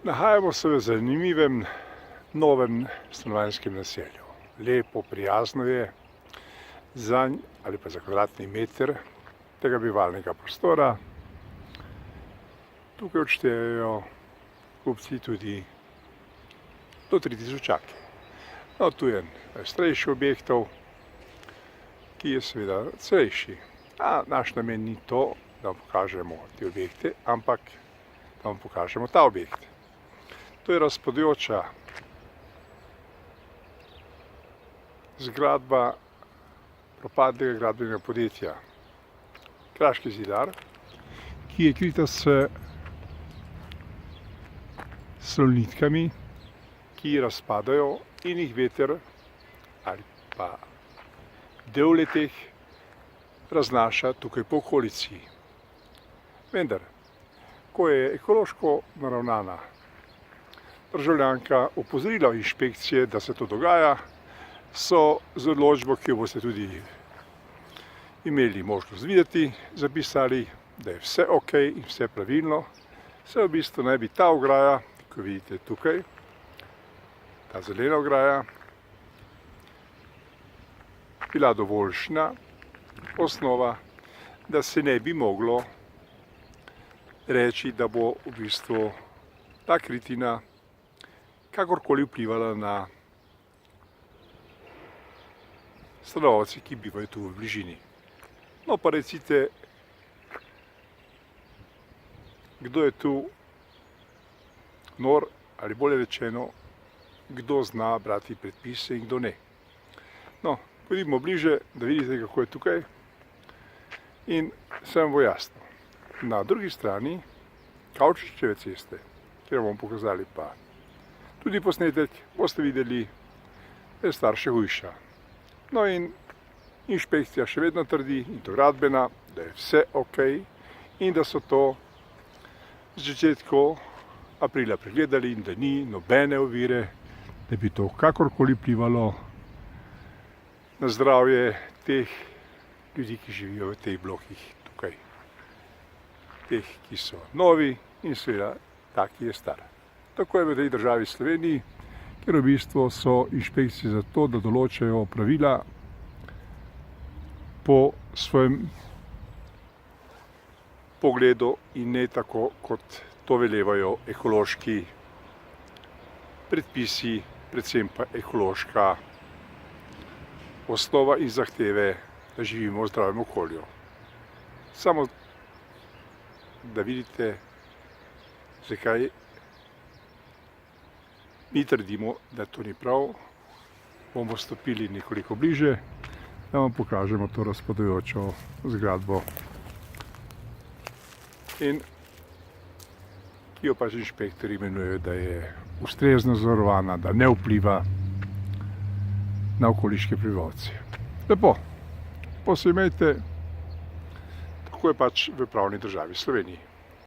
Nahajamo se v zanimivem novem stanovanjskem naselju. Lepo, prijazno je zanj ali pa za kvadratni meter tega bivalnega prostora. Tukaj odštejejo kupci tudi do 3000. No, tu je starejši objektov, ki je seveda cenejši. A naš namen ni to, da vam pokažemo te objekte, ampak da vam pokažemo ta objekt. To je razpadajoča zgradba propadlega gradbenega podjetja Kraški zidar, ki je krita s salonitkami, ki razpadajo in jih veter ali pa del le-teh raznaša tukaj po okolici. Vendar, ko je ekološko naravnana državljanka opozorila inšpekcije, da se to dogaja, so z odločbo, ki jo boste tudi imeli možnost videti, zapisali, da je vse ok in vse pravilno. Se v bistvu naj bi ta ograja, ko vidite tukaj, ta zelena ograja, bila dovoljšna osnova, da se ne bi moglo reči, da bo v bistvu ta kritina kakorkoli vplivala na stanovalce, ki bivajo tu v bližini. No, pa recite, kdo je tu nor, ali bolje rečeno, kdo zna brati predpise in kdo ne. No, pojdimo bliže, da vidite, kako je tukaj in se vam bo jasno. Na drugi strani Kavčičeve ceste, kjer bomo pokazali pa tudi posnetek, boste videli, da je starše hujša. No in inšpekcija še vedno trdi, in to gradbena, da je vse ok in da so to z začetku aprila pregledali in da ni nobene ovire, da bi to kakorkoli vplivalo na zdravje teh ljudi, ki živijo v teh blokih tukaj. Teh, ki so novi in seveda ta, ki je star. Tako je v tej državi Sloveniji, ker v bistvu so inšpekcije za to, da določajo pravila po svojem pogledu in ne tako, kot to velevajo ekološki predpisi, predvsem pa ekološka osnova in zahteve, da živimo v zdravem okolju. Samo da vidite, zakaj mi trdimo, da to ni prav, bomo stopili nekoliko bliže, da vam pokažemo to razpadajočo zgradbo, in ki jo pač inšpektori imenujejo, da je ustrezno zavarovana, da ne vpliva na okoliške prebivalce. Lepo, pa se imejte, tako je pač v pravni državi Sloveniji.